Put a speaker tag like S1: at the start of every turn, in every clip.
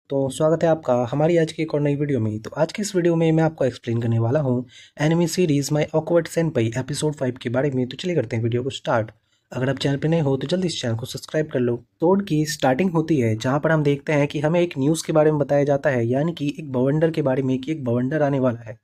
S1: तो स्वागत है आपका हमारी आज की एक और नई वीडियो में। तो आज की इस वीडियो में मैं आपको एक्सप्लेन करने वाला हूँ anime series my awkward सेनपाई episode 5 के बारे में। तो चलिए करते हैं वीडियो को स्टार्ट। अगर आप चैनल पे नए हो तो जल्दी इस चैनल को सब्सक्राइब कर लो। एपिसोड की स्टार्टिंग होती है जहाँ पर हम देखते हैं कि हमें एक न्यूज़ के बारे में बताया जाता है, यानी कि एक बवंडर के बारे में कि एक बवंडर आने वाला है।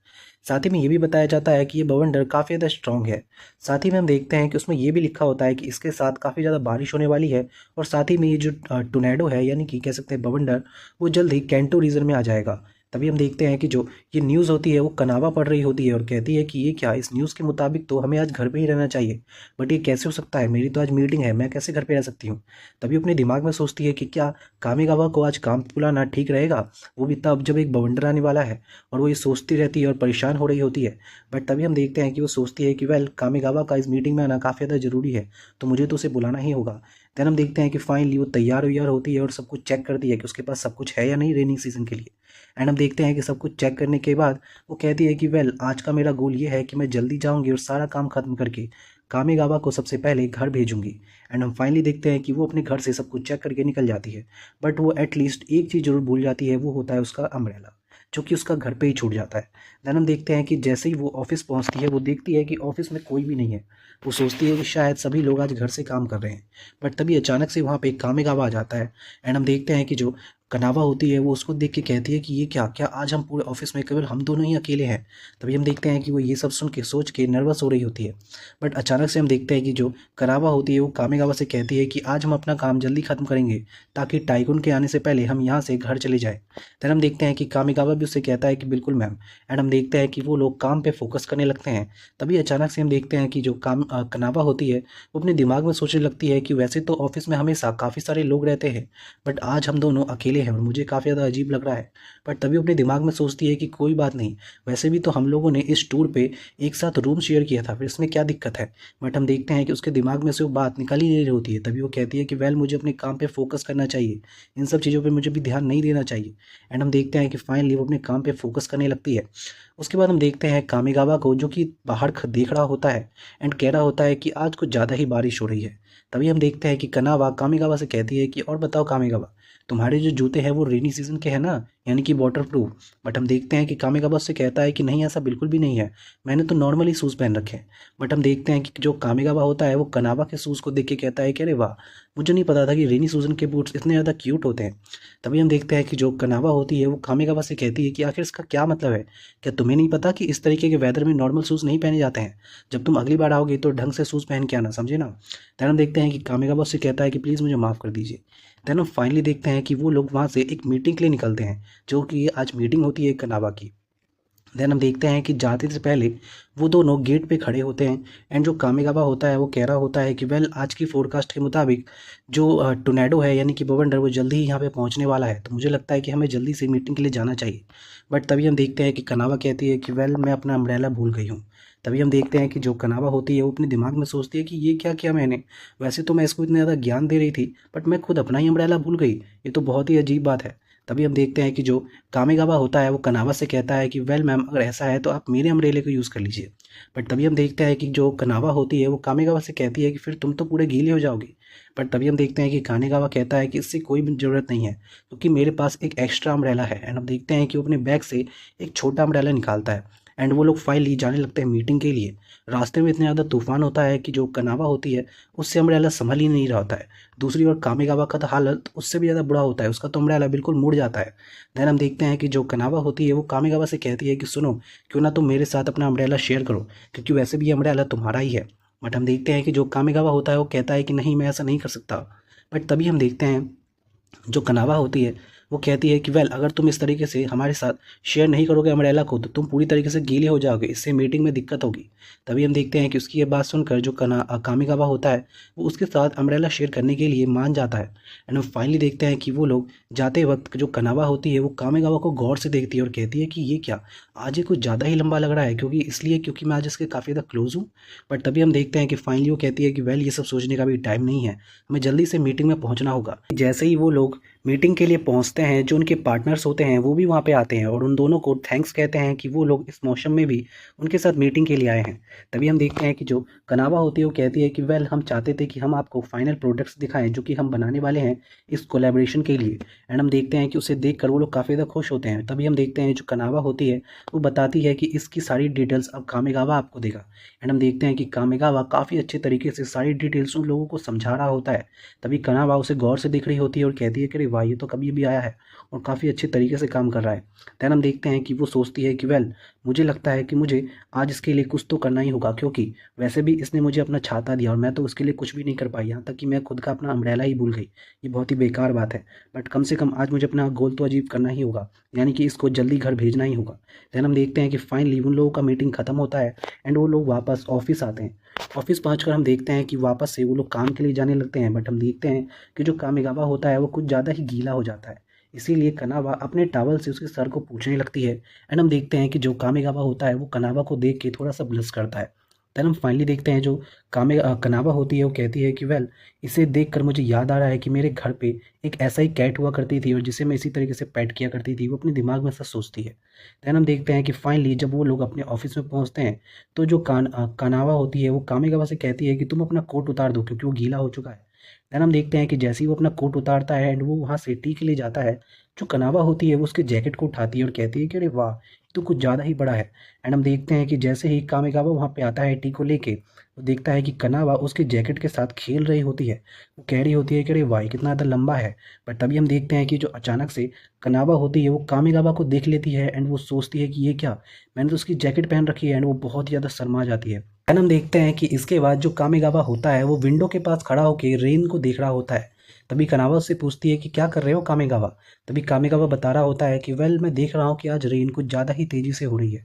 S1: साथ ही में ये भी बताया जाता है कि ये बवंडर काफ़ी ज़्यादा स्ट्रॉन्ग है। साथ ही में हम देखते हैं कि उसमें ये भी लिखा होता है कि इसके साथ काफ़ी ज़्यादा बारिश होने वाली है। और साथ ही में ये जो टोर्नेडो है, यानी कि कह सकते हैं बवंडर, वो जल्द ही कैंटो रीजन में आ जाएगा। तभी हम देखते हैं कि जो ये न्यूज़ होती है वो कनावा पढ़ रही होती है और कहती है कि ये क्या, इस न्यूज़ के मुताबिक तो हमें आज घर पे ही रहना चाहिए, बट ये कैसे हो सकता है, मेरी तो आज मीटिंग है, मैं कैसे घर पे रह सकती हूँ। तभी अपने दिमाग में सोचती है कि क्या कामिगावा को आज काम पे बुलाना ठीक रहेगा, वो भी तब जब एक बवंडर आने वाला है। और वो ये सोचती रहती है और परेशान हो रही होती है। बट तभी हम देखते हैं कि वो सोचती है कि वेल, कामिगावा का इस मीटिंग में आना काफ़ी ज़्यादा ज़रूरी है, तो मुझे तो उसे बुलाना ही होगा। देन हम देखते हैं कि फाइनली वो तैयार व्यार होती है और सब कुछ चेक करती है कि उसके पास सब कुछ है या नहीं रेनिंग सीजन के लिए। एंड हम देखते हैं कि सब कुछ चेक करने के बाद वो कहती है कि वेल, आज का मेरा गोल ये है कि मैं जल्दी जाऊंगी और सारा काम खत्म करके कामिगावा को सबसे पहले घर भेजूंगी। एंड हम फाइनली देखते हैं कि वो अपने घर से सब कुछ चेक करके निकल जाती है। बट वो एटलीस्ट एक चीज़ जरूर भूल जाती है, वो होता है उसका अम्ब्रेला, जो कि उसका घर पे ही छूट जाता है। देन हम देखते हैं कि जैसे ही वो ऑफिस पहुंचती है वो देखती है कि ऑफिस में कोई भी नहीं है। वो सोचती है कि शायद सभी लोग आज घर से काम कर रहे हैं। बट तभी अचानक से वहाँ पे एक कामिगावा आ जाता है। एंड हम देखते हैं कि जो कनावा होती है वो उसको देख के कहती है कि ये क्या क्या आज हम पूरे ऑफिस में केवल हम दोनों ही अकेले हैं। तभी हम देखते हैं कि वो ये सब सुन के सोच के नर्वस हो रही होती है। बट अचानक से हम देखते हैं कि जो कनावा होती है वो कामिगावा से कहती है कि आज हम अपना काम जल्दी खत्म करेंगे, ताकि टाइकून के आने से पहले हम यहाँ से घर चले जाएं। फिर हम देखते हैं कि कामिगावा भी उससे कहता है कि बिल्कुल मैम। एंड हम देखते हैं कि वो लोग काम पे फोकस करने लगते हैं। तभी अचानक से हम देखते हैं कि जो कनावा होती है वो अपने दिमाग में सोचने लगती है कि वैसे तो ऑफिस में हमेशा काफ़ी सारे लोग रहते हैं, बट आज हम दोनों अकेले हैं और मुझे काफ़ी ज़्यादा अजीब लग रहा है। बट तभी अपने दिमाग में सोचती है कि कोई बात नहीं, वैसे भी तो हम लोगों ने इस टूर पे एक साथ रूम शेयर किया था, फिर इसमें क्या दिक्कत है। बट हम देखते हैं कि उसके दिमाग में से वो बात निकल ही नहीं रही होती है। तभी वो कहती है कि वेल, मुझे अपने काम पे फोकस करना चाहिए, इन सब चीज़ों पे मुझे भी ध्यान नहीं देना चाहिए। एंड हम देखते हैं कि फाइनली वो अपने काम पे फोकस करने लगती है। उसके बाद हम देखते हैं कामिगावा को, जो कि बाहर देख रहा होता है एंड कह रहा होता है कि आज कुछ ज़्यादा ही बारिश हो रही है। तभी हम देखते हैं कि कनावा कामिगावा से कहती है कि और बताओ कामिगावा, तुम्हारे जो जूते हैं वो रेनी सीजन के हैं ना, यानी कि वाटर प्रूफ। बट हम देखते हैं कि कामिगावा उससे कहता है कि नहीं, ऐसा बिल्कुल भी नहीं है, मैंने तो नॉर्मली शूज़ पहन रखे हैं। बट हम देखते हैं कि जो कामिगावा होता है वो कनावा के शूज़ को देख के कहता है कि अरे वाह, मुझे नहीं पता था कि रेनी सीजन के बूट्स इतने ज़्यादा क्यूट होते हैं। तभी हम देखते हैं कि जो कनावा होती है वो कामिगावा से कहती है कि आखिर इसका क्या मतलब है, क्या तुम्हें नहीं पता कि इस तरीके के वेदर में नॉर्मल शूज़ नहीं पहने जाते हैं। जब तुम अगली बार आओगे तो ढंग से शूज़ पहन के आना, समझे ना। देन हम देखते हैं कि कामिगावा उससे कहता है कि प्लीज़ मुझे माफ़ कर दीजिए। देन हम फाइनली देखते हैं कि वो लोग वहाँ से एक मीटिंग के लिए निकलते हैं, जो कि आज मीटिंग होती है कनावा की। देन हम देखते हैं कि जाते से पहले वो दोनों गेट पे खड़े होते हैं। एंड जो कामिगावा होता है वो कह रहा होता है कि वेल, आज की फोरकास्ट के मुताबिक जो टोर्नेडो है, यानी कि बवंडर, वो जल्दी ही यहाँ पे पहुँचने वाला है, तो मुझे लगता है कि हमें जल्दी से मीटिंग के लिए जाना चाहिए। बट तभी हम देखते हैं कि कनावा कहती है कि वेल, मैं अपना अम्ब्रेला भूल गई हूँ। तभी हम देखते हैं कि जो कनावा होती है वो अपने दिमाग में सोचती है कि ये क्या किया मैंने, वैसे तो मैं इसको इतना ज़्यादा ज्ञान दे रही थी, बट मैं खुद अपना ही अम्ब्रेला भूल गई, ये तो बहुत ही अजीब बात है। तभी हम देखते हैं कि जो कामिगावा होता है वो कनावा से कहता है कि वेल मैम, अगर ऐसा है तो आप मेरे अम्ब्रेले को यूज़ कर लीजिए। बट तभी हम देखते हैं कि जो कनावा होती है वो कामिगावा से कहती है कि फिर तुम तो पूरे गीले हो जाओगे। बट तभी हम देखते हैं कि कामिगावा कहता है कि इससे कोई भी ज़रूरत नहीं है, क्योंकि मेरे पास एक एक्स्ट्रा अम्ब्रेला है। एंड हम देखते हैं कि वो अपने बैग से एक छोटा अम्ब्रेला निकालता है। एंड वो लोग फाइनली जाने लगते हैं मीटिंग के लिए। रास्ते में इतना ज़्यादा तूफान होता है कि जो कनावा होती है उससे अम्ब्रेला संभल ही नहीं रहा होता है। दूसरी ओर कामिगावा का तो हालत उससे भी ज़्यादा बुरा होता है, उसका तो अम्ब्रेला बिल्कुल मुड़ जाता है। देन हम देखते हैं कि जो कनावा होती है वो कामिगावा से कहती है कि सुनो, क्यों ना तुम मेरे साथ अपना अम्ब्रेला शेयर करो, क्योंकि वैसे भी ये अम्ब्रेला तुम्हारा ही है। बट हम देखते हैं कि जो कामिगावा होता है वो कहता है कि नहीं, मैं ऐसा नहीं कर सकता। बट तभी हम देखते हैं जो कनावा होती है वो कहती है कि वेल, अगर तुम इस तरीके से हमारे साथ शेयर नहीं करोगे अम्ब्रेला को, तो तुम पूरी तरीके से गीले हो जाओगे, इससे मीटिंग में दिक्कत होगी। तभी हम देखते हैं कि उसकी ये बात सुनकर जो कामिगावा होता है वो उसके साथ अम्ब्रेला शेयर करने के लिए मान जाता है। एंड हम फाइनली देखते हैं कि वो लोग जाते वक्त जो कनावा होती है वो कामिगावा को गौर से देखती है और कहती है कि ये क्या, आज ये कुछ ज़्यादा ही लंबा लग रहा है, क्योंकि मैं आज इसके काफ़ी ज़्यादा क्लोज हूँ। बट तभी हम देखते हैं कि फाइनली वो कहती है कि वेल, ये सब सोचने का भी टाइम नहीं है, हमें जल्दी से मीटिंग में पहुँचना होगा। जैसे ही वो लोग मीटिंग के लिए पहुंचते हैं। जो उनके पार्टनर्स होते हैं वो भी वहाँ पे आते हैं और उन दोनों को थैंक्स कहते हैं कि वो लोग इस मौसम में भी उनके साथ मीटिंग के लिए आए हैं। तभी हम देखते हैं कि जो कनावा होती है वो कहती है कि वेल हम चाहते थे कि हम आपको फाइनल प्रोडक्ट्स दिखाएं जो कि हम बनाने वाले हैं इस कोलैबोरेशन के लिए। एंड हम देखते हैं कि उसे देखकर वो लोग काफ़ी ज़्यादा खुश होते हैं। तभी हम देखते हैं जो कनावा होती है वो बताती है कि इसकी सारी डिटेल्स अब कामेगावा आपको देगा। एंड हम देखते हैं कि कामेगावा काफ़ी अच्छे तरीके से सारी डिटेल्स उन लोगों को समझा रहा होता है। तभी कनावा उसे गौर से देख रही होती है और कहती है कि अरे वाह, ये तो कभी भी आया है और काफ़ी अच्छे तरीके से काम कर रहा है। दैन हम देखते हैं कि वो सोचती है कि वेल मुझे लगता है कि मुझे आज इसके लिए कुछ तो करना ही होगा, क्योंकि वैसे भी इसने मुझे अपना छाता दिया और मैं तो उसके लिए कुछ भी नहीं कर पाई, यहाँ तक कि मैं खुद का अपना अम्ब्रेला ही भूल गई। ये बहुत ही बेकार बात है, बट कम से कम आज मुझे अपना गोल तो अचीव करना ही होगा, यानी कि इसको जल्दी घर भेजना ही होगा। दैन हम देखते हैं कि फाइनली उन लोगों का मीटिंग खत्म होता है एंड वो लोग वापस ऑफिस आते हैं। ऑफिस पहुंचकर हम देखते हैं कि वापस से वो लोग काम के लिए जाने लगते हैं, बट हम देखते हैं कि जो कामेगावा होता है वो कुछ ज़्यादा ही गीला हो जाता है। इसीलिए कनावा अपने टावल से उसके सर को पूछने लगती है। एंड हम देखते हैं कि जो कामेगावा होता है वो कनावा को देख के थोड़ा सा ब्लश करता है। देन हम फाइनली देखते हैं जो कनावा होती है वो कहती है कि वेल इसे देखकर मुझे याद आ रहा है कि मेरे घर पे एक ऐसा ही कैट हुआ करती थी और जिसे मैं इसी तरीके से पेट किया करती थी। वो अपने दिमाग में ऐसा सोचती है। देन हम देखते हैं कि फाइनली जब वो लोग अपने ऑफिस में पहुंचते हैं तो जो कनावा होती है वो कामेगावा से कहती है कि तुम अपना कोट उतार दो क्योंकि वो गीला हो चुका है। देन हम देखते हैं कि जैसे ही वो अपना कोट उतारता है एंड वो वहाँ से टी के लिए जाता है, जो कनावा होती है वो उसके जैकेट को उठाती है और कहती है कि अरे वाह, ये तो कुछ ज़्यादा ही बड़ा है। एंड हम देखते हैं कि जैसे ही कामेगावा वहाँ पे आता है टी को लेके, वो देखता है कि कनावा उसके जैकेट के साथ खेल रही होती है। वो कह रही होती है कि अरे वाह, ये कितना ज़्यादा लंबा है। बट तभी हम देखते हैं कि जो अचानक से कनावा होती है वो कामेगावा को देख लेती है एंड वो सोचती है कि ये क्या, मैंने तो उसकी जैकेट पहन रखी है। एंड वो बहुत ही ज़्यादा शर्मा जाती है। एंड हम देखते हैं कि इसके बाद जो कामेगावा होता है वो विंडो के पास खड़ा होकर रेन को देख रहा होता है। तभी कनावा उससे पूछती है कि क्या कर रहे हो कामेगावा। तभी कामेगावा बता रहा होता है कि वेल मैं देख रहा हूँ कि आज रेन कुछ ज़्यादा ही तेज़ी से हो रही है।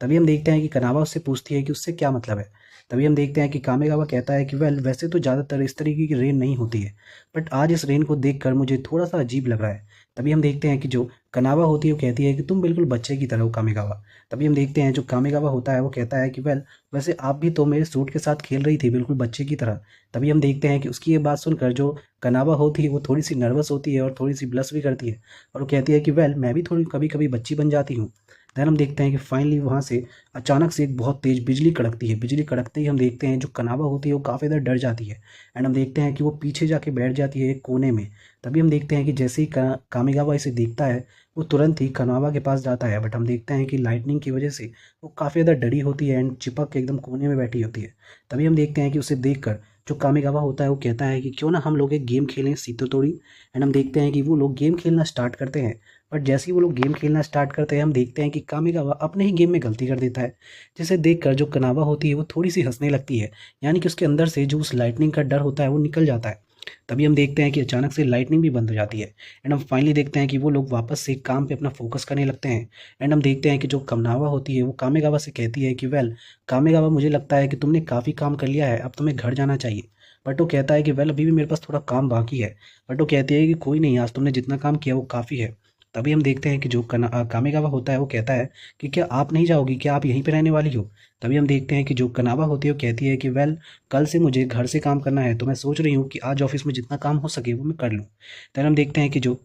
S1: तभी हम देखते हैं कि कनावा उससे पूछती है कि उससे क्या मतलब है। तभी हम देखते हैं कि कामेगावा कहता है कि वेल वैसे तो ज़्यादातर इस तरीके की रेन नहीं होती है, बट आज इस रेन को देखकर मुझे थोड़ा सा अजीब लग रहा है। तभी हम देखते हैं कि जो कनावा होती है वो कहती है कि तुम बिल्कुल बच्चे की तरह हो कामेगावा। तभी हम देखते हैं जो कामेगावा होता है वो कहता है कि वेल वैसे आप भी तो मेरे सूट के साथ खेल रही थी बिल्कुल बच्चे की तरह। तभी हम देखते हैं कि उसकी ये बात सुनकर जो कनावा होती है वो थोड़ी सी नर्वस होती है और थोड़ी सी ब्लश भी करती है और वो कहती है कि वेल मैं भी थोड़ी कभी कभी बच्ची बन जाती हूँ। देन हम देखते हैं कि फाइनली वहाँ से अचानक से एक बहुत तेज़ बिजली कड़कती है। बिजली कड़कते ही हम देखते हैं जो कनावा होती है वो काफ़ी ज़्यादा डर जाती है एंड हम देखते हैं कि वो पीछे जाके बैठ जाती है एक कोने में। तभी हम देखते हैं कि जैसे ही कामेगावा इसे देखता है वो तुरंत ही कनावा के पास जाता है, बट हम देखते हैं कि लाइटनिंग की वजह से वो काफ़ी ज़्यादा डरी होती है एंड चिपक के एकदम कोने में बैठी होती है। तभी हम देखते हैं कि उसे देखकर जो कामेगावा होता है वो कहता है कि क्यों ना हम लोग एक गेम खेलें सीतो तोड़ी। एंड हम देखते हैं कि वो लोग गेम खेलना स्टार्ट करते हैं। बट जैसे ही वो लोग गेम खेलना स्टार्ट करते हैं हम देखते हैं कि कामेगावा अपने ही गेम में गलती कर देता है, जिसे देखकर जो कनावा होती है वो थोड़ी सी हंसने लगती है, यानी कि उसके अंदर से जो उस लाइटनिंग का डर होता है वो निकल जाता है। तभी हम देखते हैं कि अचानक से लाइटनिंग भी बंद हो जाती है एंड हम फाइनली देखते हैं कि वो लोग वापस से काम पे अपना फोकस करने लगते हैं। एंड हम देखते हैं कि जो कनावा होती है वो कामेगावा से कहती है कि वेल कामेगावा मुझे लगता है कि तुमने काफ़ी काम कर लिया है, अब तुम्हें घर जाना चाहिए। बट वो कहता है कि वेल अभी भी मेरे पास थोड़ा काम बाकी है। बट वो कहती है कि कोई नहीं, आज तुमने जितना काम किया वो काफ़ी है। तभी हम देखते हैं कि जो कामेगावा होता है वो कहता है कि क्या आप नहीं जाओगी, क्या आप यहीं पे रहने वाली हो। तभी हम देखते हैं कि जो कनावा होती है वो कहती है कि वेल कल से मुझे घर से काम करना है, तो मैं सोच रही हूँ कि आज ऑफिस में जितना काम हो सके वो मैं कर लूँ। फिर हम देखते हैं कि जो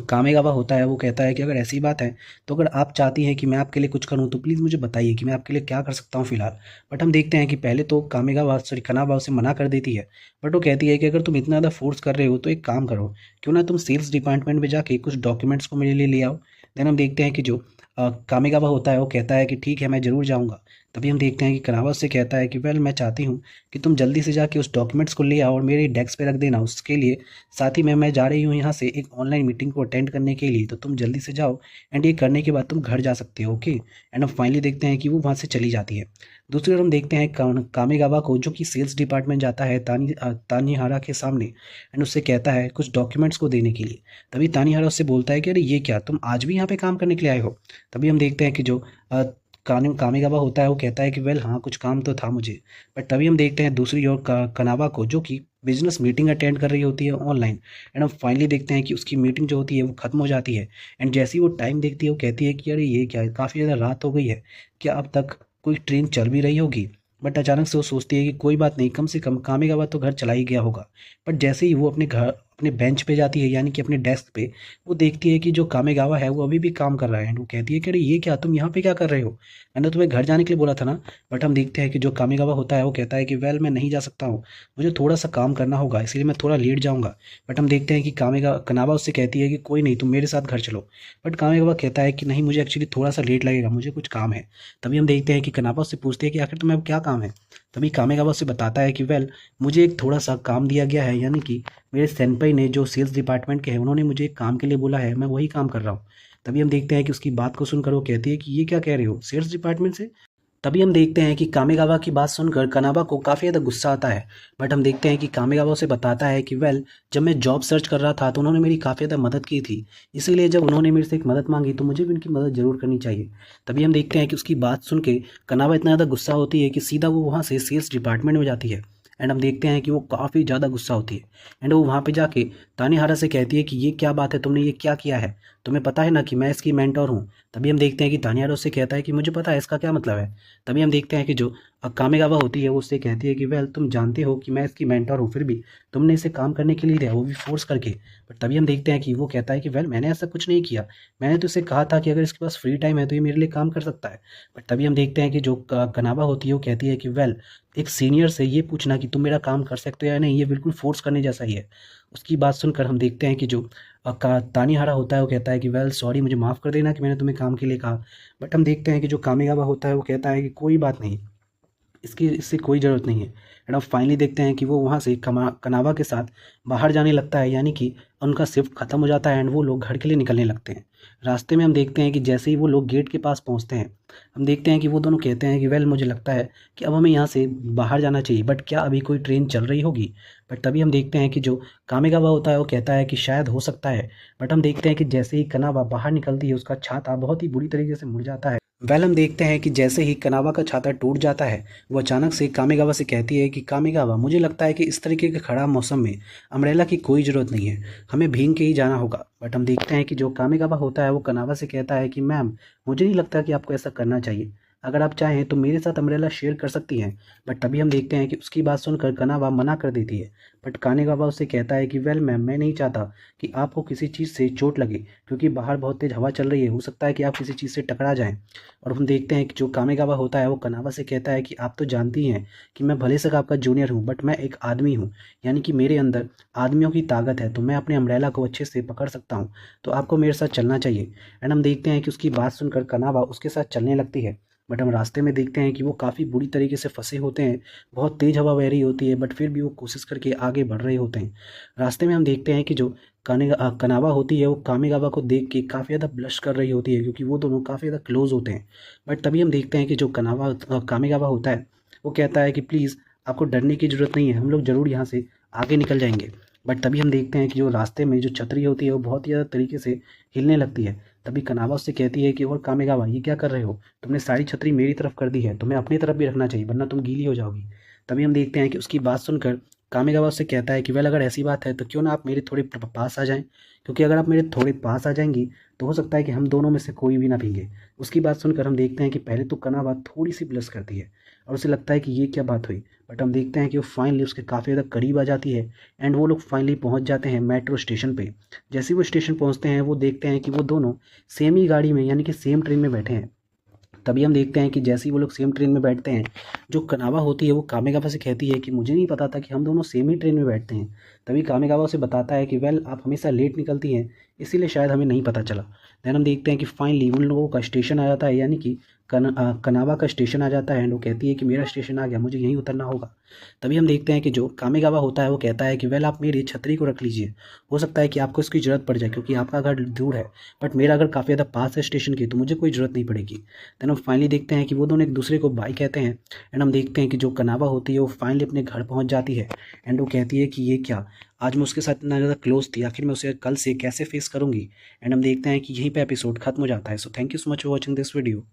S1: कामेगावा होता है वो कहता है कि अगर ऐसी बात है तो अगर आप चाहती हैं कि मैं आपके लिए कुछ करूं तो प्लीज़ मुझे बताइए कि मैं आपके लिए क्या कर सकता हूं फ़िलहाल। बट हम देखते हैं कि पहले तो कामेगावा सॉरी कनावा उसे मना कर देती है। बट वो कहती है कि अगर तुम इतना ज़्यादा फोर्स कर रहे हो तो एक काम करो, क्यों ना तुम सेल्स डिपार्टमेंट में जाके कुछ डॉक्यूमेंट्स को मेरे लिए ले आओ। देन हम देखते हैं कि जो कामेगावा होता है वो कहता है कि ठीक है मैं ज़रूर जाऊँगा। तभी हम देखते हैं कि कनावा उससे कहता है कि वेल मैं चाहती हूँ कि तुम जल्दी से जाके उस डॉक्यूमेंट्स को ले आओ और मेरे डेस्क पे रख देना। उसके लिए साथ ही मैं जा रही हूँ यहाँ से एक ऑनलाइन मीटिंग को अटेंड करने के लिए, तो तुम जल्दी से जाओ एंड ये करने के बाद तुम घर जा सकते हो। ओके। एंड हम फाइनली देखते हैं कि वो वहाँ से चली जाती है। दूसरी ओर हम देखते हैं कामेगावा को जो कि सेल्स डिपार्टमेंट जाता है तानीहारा के सामने एंड उससे कहता है कुछ डॉक्यूमेंट्स को देने के लिए। तभी तानीहारा उससे बोलता है कि अरे ये क्या, तुम आज भी यहाँ पे काम करने के लिए आए हो। तभी हम देखते हैं कि जो कामेगावा होता है वो कहता है कि वेल हाँ कुछ काम तो था मुझे। बट तभी हम देखते हैं दूसरी ओर कनावा को जो कि बिजनेस मीटिंग अटेंड कर रही होती है ऑनलाइन। एंड हम फाइनली देखते हैं कि उसकी मीटिंग जो होती है वो खत्म हो जाती है एंड जैसे ही वो टाइम देखती है वो कहती है कि अरे ये क्या है, काफ़ी ज़्यादा रात हो गई है, क्या अब तक कोई ट्रेन चल भी रही होगी। बट अचानक से वो सोचती है कि कोई बात नहीं, कम से कम कामेगावा तो घर चला ही गया होगा। बट जैसे ही वो अपने घर अपने बेंच पे जाती है, यानी कि अपने डेस्क पे। वो देखती है कि जो कामेगावा है वो अभी भी काम कर रहा है, एंड वो कहती है कि अरे ये क्या, तुम यहाँ पे क्या कर रहे हो, मैंने तुम्हें घर जाने के लिए बोला था ना। बट हम देखते हैं कि जो कामेगावा होता है वो कहता है कि वेल मैं नहीं जा सकता हूँ, मुझे थोड़ा सा काम करना होगा, इसलिए मैं थोड़ा लेट जाऊँगा। बट हम देखते हैं कि कनावा उससे कहती है कि कोई नहीं, तुम मेरे साथ घर चलो। बट कामेगावा कहता है कि नहीं, मुझे एक्चुअली थोड़ा सा लेट लगेगा, मुझे कुछ काम है। तभी हम देखते हैं कि कनावा उससे पूछती है कि आखिर तुम्हें अब क्या काम है। तभी कामेगावा उससे बताता है कि वेल मुझे एक थोड़ा सा काम दिया गया है, यानी कि मेरे सेनपाई ने जो सेल्स डिपार्टमेंट के हैं उन्होंने मुझे एक काम के लिए बोला है, मैं वही काम कर रहा हूँ। तभी हम देखते हैं कि उसकी बात को सुनकर वो कहती है कि ये क्या कह रहे हो, सेल्स डिपार्टमेंट से। तभी हम देखते हैं कि कामेगावा की बात सुनकर कनावा को काफ़ी ज़्यादा गुस्सा आता है। बट हम देखते हैं कि कामेगावा उसे बताता है कि वेल जब मैं जॉब सर्च कर रहा था तो उन्होंने मेरी काफ़ी ज़्यादा मदद की थी, इसीलिए जब उन्होंने मेरे से एक मदद मांगी तो मुझे भी उनकी मदद ज़रूर करनी चाहिए। तभी हम देखते हैं कि उसकी बात सुन के कनावा इतना ज़्यादा गुस्सा होती है कि सीधा वो वहाँ से सेल्स डिपार्टमेंट में जाती है। एंड हम देखते हैं कि वो काफ़ी ज़्यादा गुस्सा होती है, एंड वो वहाँ पे जाके तानीहारा से कहती है कि ये क्या बात है, तुमने ये क्या किया है, तुम्हें पता है ना कि मैं इसकी मेंटोर हूँ। तभी हम देखते हैं कि तानीहारा उससे कहता है कि मुझे पता है, इसका क्या मतलब है। तभी हम देखते हैं कि जो कामेगावा होती है वो उससे कहती है कि वेल तुम जानते हो कि मैं इसकी मेंटोर हूँ, फिर भी तुमने इसे काम करने के लिए दिया, वो भी फोर्स करके। बट तभी हम देखते हैं कि वो कहता है कि वेल मैंने ऐसा कुछ नहीं किया, मैंने तो इसे कहा था कि अगर इसके पास फ्री टाइम है तो ये मेरे लिए काम कर सकता है। बट तभी हम देखते हैं कि जो कनावा होती है वो कहती है कि वेल एक सीनियर से ये पूछना कि तुम मेरा काम कर सकते हो या नहीं, ये बिल्कुल फोर्स करने जैसा ही है। उसकी बात सुनकर हम देखते हैं कि जो तानीहारा होता है वो कहता है कि वेल सॉरी, मुझे माफ़ कर देना कि मैंने तुम्हें काम के लिए कहा। बट हम देखते हैं कि जो कामेगावा होता है वो कहता है कि कोई बात नहीं, इससे कोई ज़रूरत नहीं है। एंड अब फाइनली देखते हैं कि वो वहाँ से कनावा के साथ बाहर जाने लगता है, यानी कि उनका शिफ्ट खत्म हो जाता है एंड वो लोग घर के लिए निकलने लगते हैं। रास्ते में हम देखते हैं कि जैसे ही वो लोग गेट के पास पहुँचते हैं, हम देखते हैं कि वो दोनों कहते हैं कि वेल मुझे लगता है कि अब हमें यहाँ से बाहर जाना चाहिए, बट क्या अभी कोई ट्रेन चल रही होगी। बट तभी हम देखते हैं कि जो कामेगावा होता है वो कहता है कि शायद हो सकता है। बट हम देखते हैं कि जैसे ही कनावा बाहर निकलती है उसका छाता बहुत ही बुरी तरीके से मुड़ जाता है। वेल हम देखते हैं कि जैसे ही कनावा का छाता टूट जाता है, वो अचानक से कामेगावा से कहती है कि कामेगावा मुझे लगता है कि इस तरीके के खराब मौसम में अम्ब्रेला की कोई ज़रूरत नहीं है, हमें भीग के ही जाना होगा। बट हम देखते हैं कि जो कामेगावा होता है वो कनावा से कहता है कि मैम मुझे नहीं लगता कि आपको ऐसा करना चाहिए, अगर आप चाहें तो मेरे साथ अम्ब्रेला शेयर कर सकती हैं। बट तभी हम देखते हैं कि उसकी बात सुनकर कनावा मना कर देती है। बट कानेगावा उससे कहता है कि वेल मैम मैं नहीं चाहता कि आपको किसी चीज़ से चोट लगे, क्योंकि बाहर बहुत तेज़ हवा चल रही है, हो सकता है कि आप किसी चीज़ से टकरा जाएं। और हम देखते हैं कि जो कामेगावा होता है वो कनावा से कहता है कि आप तो जानती हैं कि मैं भले से आपका जूनियर हूँ, बट मैं एक आदमी हूँ, यानी कि मेरे अंदर आदमियों की ताकत है, तो मैं अपने अम्ब्रेला को अच्छे से पकड़ सकता हूँ, तो आपको मेरे साथ चलना चाहिए। एंड हम देखते हैं कि उसकी बात सुनकर कनावा उसके साथ चलने लगती है। बट हम रास्ते में देखते हैं कि वो काफ़ी बुरी तरीके से फंसे होते हैं, बहुत तेज़ हवा बह रही होती है, बट फिर भी वो कोशिश करके आगे बढ़ रहे होते हैं। रास्ते में हम देखते हैं कि जो कनावा होती है वो कामेगावा को देख के काफ़ी ज़्यादा ब्लश कर रही होती है, क्योंकि वो दोनों काफ़ी ज़्यादा क्लोज होते हैं। बट तभी हम देखते हैं कि जो कामेगावा होता है वो कहता है कि प्लीज़ आपको डरने की ज़रूरत नहीं है, हम लोग ज़रूर यहाँ से आगे निकल जाएंगे। बट तभी हम देखते हैं कि जो रास्ते में जो छतरी होती है वो बहुत ही ज़्यादा तरीके से हिलने लगती है। तभी कनावा उससे कहती है कि और कामेगावा ये क्या कर रहे हो, तुमने सारी छतरी मेरी तरफ कर दी है, तुम्हें अपनी तरफ भी रखना चाहिए वरना तुम गीली हो जाओगी। तभी हम देखते हैं कि उसकी बात सुनकर कामेगावा उससे कहता है कि वेल अगर ऐसी बात है तो क्यों ना आप मेरे थोड़े पास आ जाएं, क्योंकि अगर आप मेरे थोड़े पास आ जाएंगी तो हो सकता है कि हम दोनों में से कोई भी ना भीगे। उसकी बात सुनकर हम देखते हैं कि पहले तो कनावा थोड़ी सी ब्लश करती है और उसे लगता है कि ये क्या बात हुई। बट हम देखते हैं कि वो फाइनली उसके काफ़ी ज़्यादा करीब आ जाती है एंड वो लोग फाइनली पहुंच जाते हैं मेट्रो स्टेशन पे। जैसे ही वो स्टेशन पहुंचते हैं वो देखते हैं कि वो दोनों सेम ही गाड़ी में, यानी कि सेम ट्रेन में बैठे हैं। तभी हम देखते हैं कि जैसे ही वो लोग सेम ट्रेन में बैठते हैं, जो कनावा होती है वो कामेगावा से कहती है कि मुझे नहीं पता था कि हम दोनों सेम ही ट्रेन में बैठते हैं। तभी कामेगावा उसे बताता है कि वेल आप हमेशा लेट निकलती हैं, इसीलिए शायद हमें नहीं पता चला। देन हम देखते हैं कि फाइनली उन लोगों का स्टेशन आ जाता है, यानी कि कनावा का स्टेशन आ जाता है एंड वो कहती है कि मेरा स्टेशन आ गया, मुझे यहीं उतरना होगा। तभी हम देखते हैं कि जो कामेगावा होता है वो कहता है कि वेल आप मेरी छतरी को रख लीजिए, हो सकता है कि आपको इसकी ज़रूरत पड़ जाए, क्योंकि आपका घर दूर है, बट मेरा घर काफ़ी ज़्यादा पास है स्टेशन की, तो मुझे कोई ज़रूरत नहीं पड़ेगी। देन हम फाइनली देखते हैं कि वो दोनों एक दूसरे को बाय कहते हैं एंड हम देखते हैं कि जो कनावा होती है वो फाइनली अपने घर पहुंच जाती है एंड वो कहती है कि ये क्या, आज मैं उसके साथ इतना ज़्यादा क्लोज थी, आखिर मैं उसे कल से कैसे फेस करूंगी। एंड हम देखते हैं कि यहीं पे एपिसोड खत्म हो जाता है। So thank you so much for watching this video.